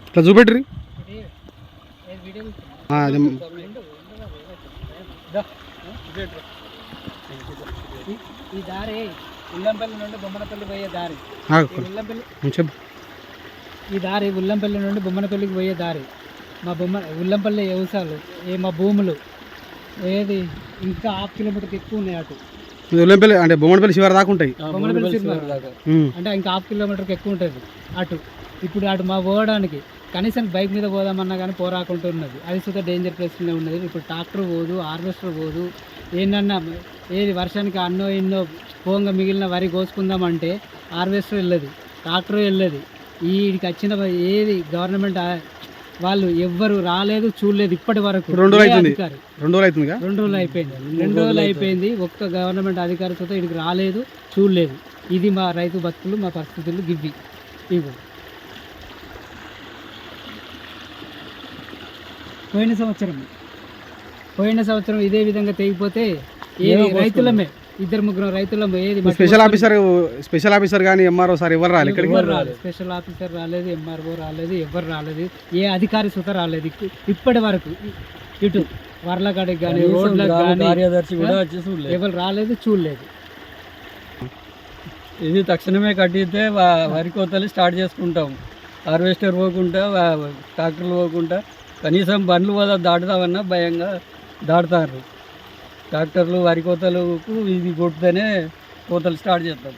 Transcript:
ఇట్లా చూపెట్రి ఈ దారి ఉల్లంపల్లి నుండి బొమ్మనపల్లి పోయే దారి. ఈ దారి ఉల్లంపల్లి నుండి బొమ్మనపల్లికి పోయే దారి. మా ఉల్లంపల్లి వ్యవసాయాలు మా భూములు ఏది ఇంకా ½ కిలోమీటర్కి ఎక్కువ ఉన్నాయి అటు. ఉల్లంపల్లి అంటే బొమ్మనపల్లి శివారు దాకా ఉంటాయి. బొమ్మనపల్లి శివారు అంటే ఇంకా ½ కిలోమీటర్కి ఎక్కువ ఉంటుంది అటు. ఇప్పుడు అటు మా పోవడానికి కనీసం బైక్ మీద పోదామన్నా కానీ పోరాకుంటున్నది. అది సుతా డేంజర్ ప్లేస్లోనే ఉన్నది. ఇప్పుడు ట్రాక్టర్ పోదు, హార్వెస్టర్ పోదు. ఏంటన్నా ఏది వర్షానికి అన్నో ఎన్నో పోంగా మిగిలిన వరి కోసుకుందామంటే హార్వెస్టర్ వెళ్ళదు, ట్రాక్టర్ వెళ్ళదు. వీడికి వచ్చిన ఏది గవర్నమెంట్ వాళ్ళు ఎవ్వరు రాలేదు, చూడలేదు ఇప్పటి వరకు. 2 రోజులు అయిపోయింది. ఒక్క గవర్నమెంట్ అధికారి సుతా వీడికి రాలేదు, చూడలేదు. ఇది మా రైతు బతుకులు, మా పరిస్థితులు గివ్వి. ఇవి పోయిన సంవత్సరం ఇదే విధంగా తెగిపోతే రైతులమే 2-3 రైతులమే. ఏది స్పెషల్ ఆఫీసర్ కానీ ఎంఆర్ఓ సార్ ఎవరు రాలేదు. స్పెషల్ ఆఫీసర్ రాలేదు, ఎంఆర్ఓ రాలేదు, ఎవరు రాలేదు, ఏ అధికారి సుత రాలేదు ఇప్పటి వరకు. ఇటు వర్లకాడికి కానీ రోడ్లకు కానీ ఎవరు రాలేదు, చూడలేదు. ఇది తక్షణమే కట్టితే వరి కోతలు స్టార్ట్ చేసుకుంటాం. హార్వెస్టర్ పోకుండా, ట్రాక్టర్లు పోకుండా, కనీసం బండ్లు పోదా దాటుదామన్నా భయంగా దాటుతారు. ట్రాక్టర్లు వరి కోతలకు ఇది కొడితేనే కోతలు స్టార్ట్ చేస్తాం.